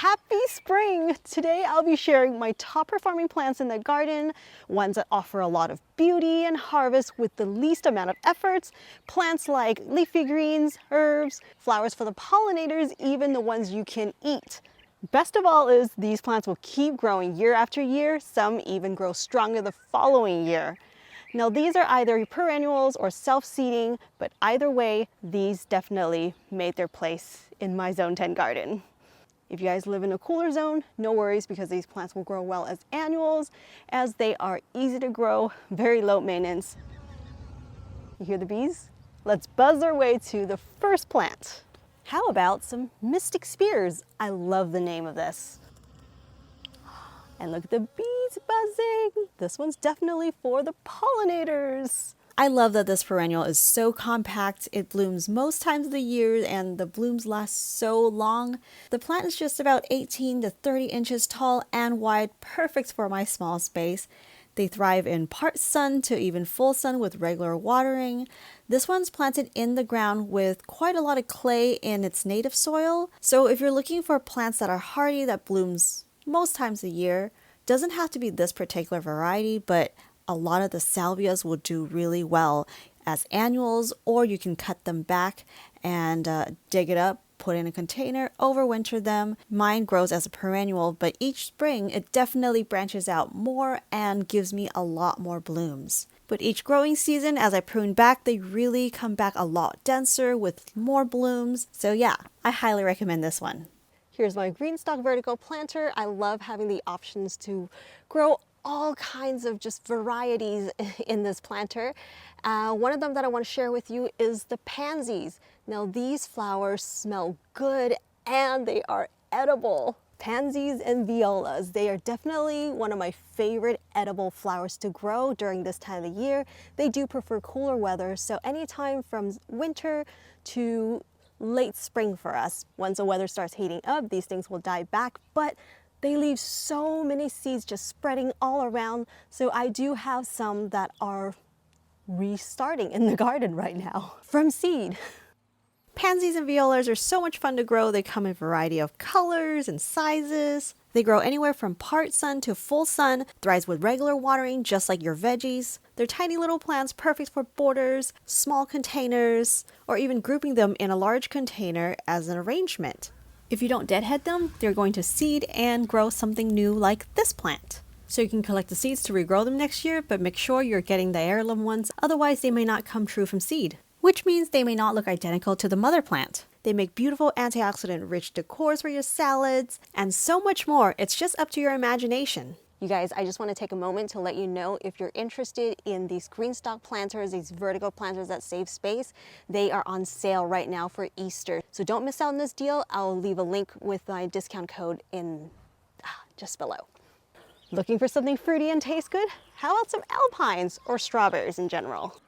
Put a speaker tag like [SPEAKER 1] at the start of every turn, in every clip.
[SPEAKER 1] Happy spring! Today I'll be sharing my top performing plants in the garden, ones that offer a lot of beauty and harvest with the least amount of efforts, plants like leafy greens, herbs, flowers for the pollinators, even the ones you can eat. Best of all is these plants will keep growing year after year, some even grow stronger the following year. Now these are either perennials or self-seeding, but either way, these definitely made their place in my Zone 10 garden. If you guys live in a cooler zone, no worries because these plants will grow well as annuals as they are easy to grow, very low maintenance. You hear the bees? Let's buzz our way to the first plant. How about some mystic spears? I love the name of this. And look at the bees buzzing. This one's definitely for the pollinators. I love that this perennial is so compact. It blooms most times of the year and the blooms last so long. The plant is just about 18 to 30 inches tall and wide, perfect for my small space. They thrive in part sun to even full sun with regular watering. This one's planted in the ground with quite a lot of clay in its native soil. So if you're looking for plants that are hardy, that blooms most times a year, doesn't have to be this particular variety, but a lot of the salvias will do really well as annuals, or you can cut them back and dig it up, put in a container, overwinter them. Mine grows as a perennial, but each spring it definitely branches out more and gives me a lot more blooms. But each growing season, as I prune back, they really come back a lot denser with more blooms. So yeah, I highly recommend this one. Here's my Greenstalk vertical planter. I love having the options to grow all kinds of just varieties in this planter. One of them that I want to share with you is the pansies. Now these flowers smell good and they are edible. Pansies and violas, they are definitely one of my favorite edible flowers to grow during this time of the year. They do prefer cooler weather, so anytime from winter to late spring for us. Once the weather starts heating up, these things will die back, but they leave so many seeds just spreading all around. So I do have some that are restarting in the garden right now from seed. Pansies and violas are so much fun to grow. They come in a variety of colors and sizes. They grow anywhere from part sun to full sun, thrives with regular watering just like your veggies. They're tiny little plants perfect for borders, small containers, or even grouping them in a large container as an arrangement. If you don't deadhead them, they're going to seed and grow something new like this plant. So you can collect the seeds to regrow them next year, but make sure you're getting the heirloom ones, otherwise they may not come true from seed. Which means they may not look identical to the mother plant. They make beautiful antioxidant-rich decors for your salads, and so much more. It's just up to your imagination. You guys, I just want to take a moment to let you know if you're interested in these Greenstalk planters, these vertical planters that save space, they are on sale right now for Easter. So don't miss out on this deal. I'll leave a link with my discount code in just below. Looking for something fruity and tastes good? How about some alpines or strawberries in general?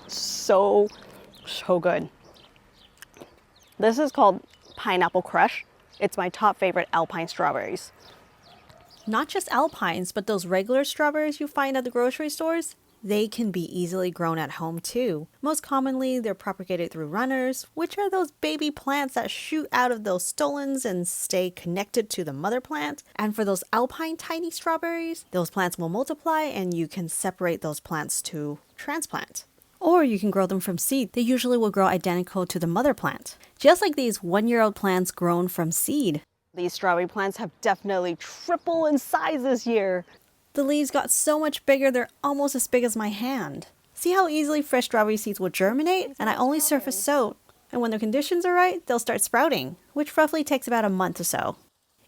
[SPEAKER 1] So good. This is called Pineapple Crush. It's my top favorite alpine strawberries. Not just alpines, but those regular strawberries you find at the grocery stores, they can be easily grown at home too. Most commonly, they're propagated through runners, which are those baby plants that shoot out of those stolons and stay connected to the mother plant. And for those alpine tiny strawberries, those plants will multiply and you can separate those plants to transplant. Or you can grow them from seed. They usually will grow identical to the mother plant. Just like these one-year-old plants grown from seed. These strawberry plants have definitely tripled in size this year. The leaves got so much bigger, they're almost as big as my hand. See how easily fresh strawberry seeds will germinate? And I only surface sow. And when the conditions are right, they'll start sprouting, which roughly takes about a month or so.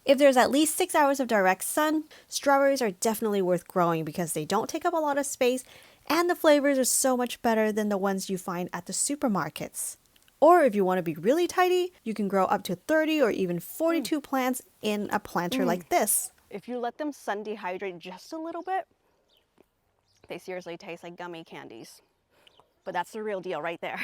[SPEAKER 1] If there's at least 6 hours of direct sun, strawberries are definitely worth growing because they don't take up a lot of space and the flavors are so much better than the ones you find at the supermarkets. Or if you want to be really tidy, you can grow up to 30 or even 42 plants in a planter like this. If you let them sun dehydrate just a little bit, they seriously taste like gummy candies. But that's the real deal right there.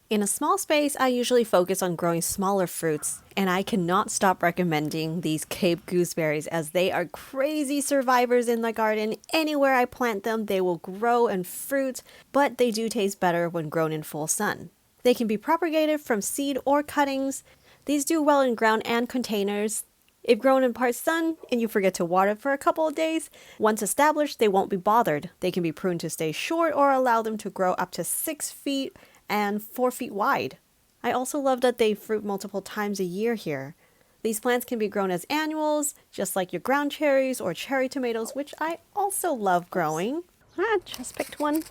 [SPEAKER 1] In a small space, I usually focus on growing smaller fruits, and I cannot stop recommending these Cape gooseberries as they are crazy survivors in the garden. Anywhere I plant them, they will grow and fruit, but they do taste better when grown in full sun. They can be propagated from seed or cuttings. These do well in ground and containers. If grown in part sun and you forget to water for a couple of days, once established, they won't be bothered. They can be pruned to stay short or allow them to grow up to 6 feet and 4 feet wide. I also love that they fruit multiple times a year here. These plants can be grown as annuals, just like your ground cherries or cherry tomatoes, which I also love growing. I just picked one.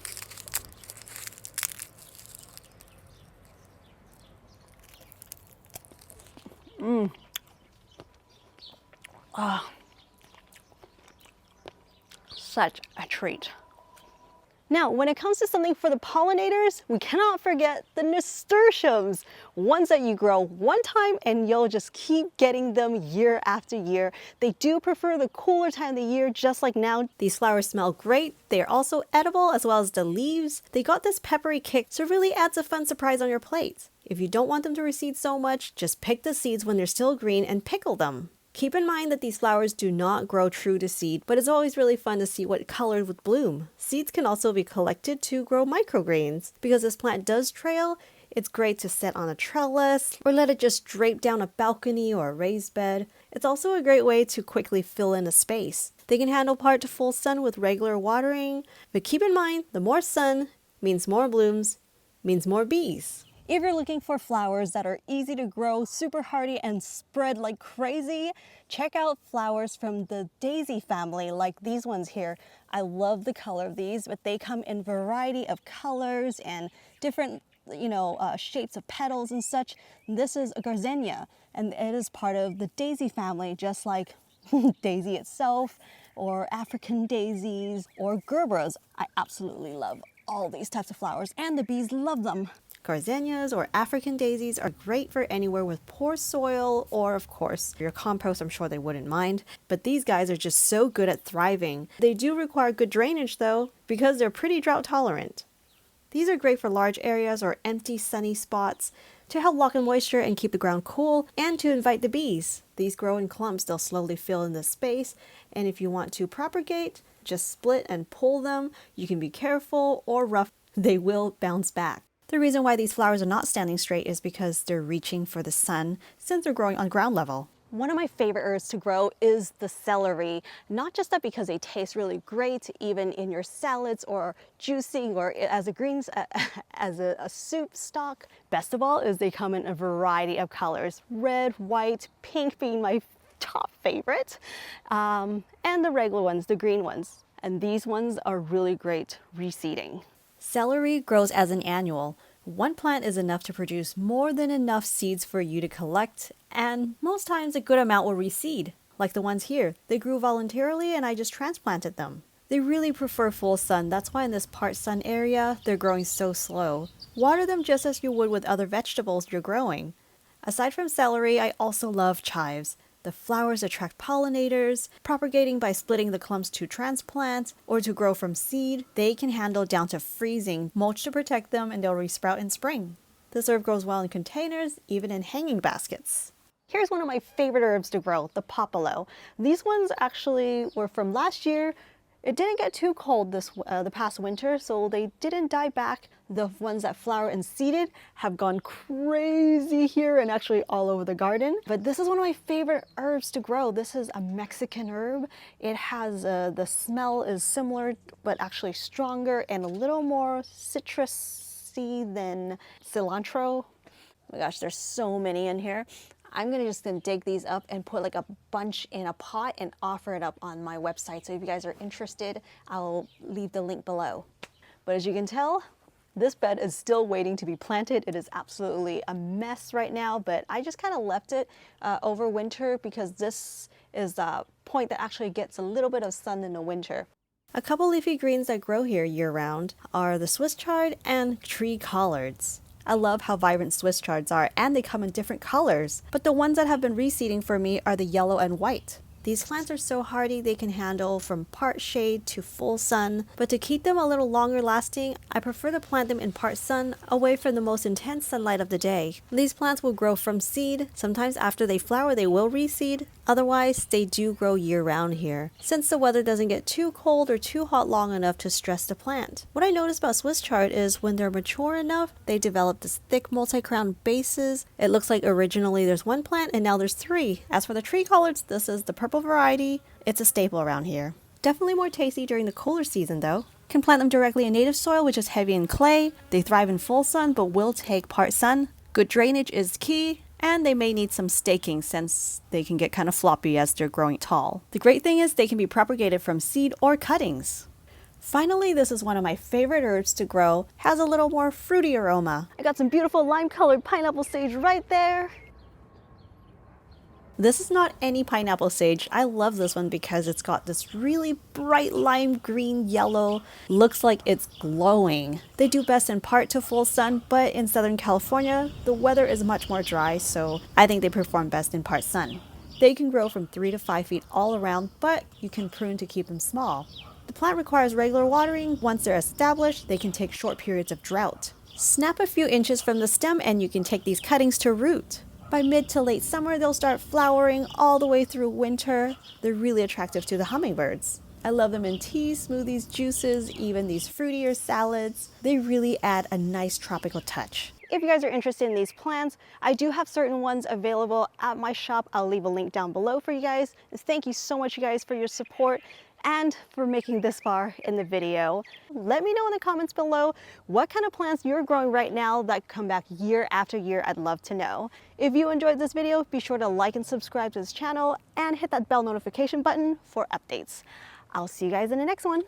[SPEAKER 1] Such a treat. Now, when it comes to something for the pollinators, we cannot forget the nasturtiums, ones that you grow one time and you'll just keep getting them year after year. They do prefer the cooler time of the year, just like now. These flowers smell great. They are also edible, as well as the leaves. They got this peppery kick, so it really adds a fun surprise on your plate. If you don't want them to reseed so much, just pick the seeds when they're still green and pickle them. Keep in mind that these flowers do not grow true to seed, but it's always really fun to see what colors would bloom. Seeds can also be collected to grow microgreens. Because this plant does trail, it's great to set on a trellis or let it just drape down a balcony or a raised bed. It's also a great way to quickly fill in a space. They can handle part to full sun with regular watering, but keep in mind, the more sun means more blooms, means more bees. If you're looking for flowers that are easy to grow, super hardy, and spread like crazy, check out flowers from the daisy family, like these ones here. I love the color of these, but they come in variety of colors and different, shapes of petals and such. This is a gardenia, and it is part of the daisy family, just like daisy itself, or African daisies, or gerberas. I absolutely love all these types of flowers, and the bees love them. Gardenias or African daisies are great for anywhere with poor soil, or of course your compost. I'm sure they wouldn't mind, but these guys are just so good at thriving. They do require good drainage though, because they're pretty drought tolerant. These are great for large areas or empty sunny spots to help lock in moisture and keep the ground cool, and to invite the bees. These grow in clumps. They'll slowly fill in the space, and if you want to propagate, just split and pull them. You can be careful or rough. They will bounce back. The reason why these flowers are not standing straight is because they're reaching for the sun, since they're growing on ground level. One of my favorite herbs to grow is the celery. Not just that because they taste really great, even in your salads or juicing or as a soup stock. Best of all is they come in a variety of colors. Red, white, pink being my top favorite, and the regular ones, the green ones. And these ones are really great reseeding. Celery grows as an annual. One plant is enough to produce more than enough seeds for you to collect, and most times a good amount will reseed. Like the ones here, they grew voluntarily and I just transplanted them. They really prefer full sun, that's why in this part sun area, they're growing so slow. Water them just as you would with other vegetables you're growing. Aside from celery, I also love chives. The flowers attract pollinators, propagating by splitting the clumps to transplant or to grow from seed. They can handle down to freezing, mulch to protect them, and they'll resprout in spring. This herb grows well in containers, even in hanging baskets. Here's one of my favorite herbs to grow, the Papalo. These ones actually were from last year. It didn't get too cold the past winter, so they didn't die back. The ones that flower and seeded have gone crazy here and actually all over the garden. But this is one of my favorite herbs to grow. This is a Mexican herb. It has, the smell is similar, but actually stronger and a little more citrusy than cilantro. Oh my gosh, there's so many in here. I'm gonna dig these up and put like a bunch in a pot and offer it up on my website. So if you guys are interested, I'll leave the link below. But as you can tell, this bed is still waiting to be planted. It is absolutely a mess right now, but I just kind of left it over winter because this is the point that actually gets a little bit of sun in the winter. A couple leafy greens that grow here year-round are the Swiss chard and tree collards. I love how vibrant Swiss chards are, and they come in different colors, but the ones that have been reseeding for me are the yellow and white. These plants are so hardy they can handle from part shade to full sun, but to keep them a little longer lasting, I prefer to plant them in part sun, away from the most intense sunlight of the day. These plants will grow from seed. Sometimes after they flower they will reseed, otherwise they do grow year-round here, since the weather doesn't get too cold or too hot long enough to stress the plant. What I noticed about Swiss chard is when they're mature enough, they develop this thick multi-crown bases. It looks like originally there's one plant and now there's three. As for the tree collards, this is the purple variety. It's a staple around here. Definitely more tasty during the cooler season though. Can plant them directly in native soil, which is heavy in clay. They thrive in full sun but will take part sun. Good drainage is key, and they may need some staking since they can get kind of floppy as they're growing tall. The great thing is they can be propagated from seed or cuttings. Finally, this is one of my favorite herbs to grow. Has a little more fruity aroma. I got some beautiful lime-colored pineapple sage right there. This is not any pineapple sage. I love this one because it's got this really bright lime green yellow. Looks like it's glowing. They do best in part to full sun, but in Southern California, the weather is much more dry, so I think they perform best in part sun. They can grow from 3 to 5 feet all around, but you can prune to keep them small. The plant requires regular watering. Once they're established, they can take short periods of drought. Snap a few inches from the stem and you can take these cuttings to root. By mid to late summer, they'll start flowering all the way through winter. They're really attractive to the hummingbirds. I love them in teas, smoothies, juices, even these fruitier salads. They really add a nice tropical touch. If you guys are interested in these plants, I do have certain ones available at my shop. I'll leave a link down below for you guys. Thank you so much, you guys, for your support and for making this far in the video. Let me know in the comments below what kind of plants you're growing right now that come back year after year. I'd love to know. If you enjoyed this video, be sure to like and subscribe to this channel and hit that bell notification button for updates. I'll see you guys in the next one.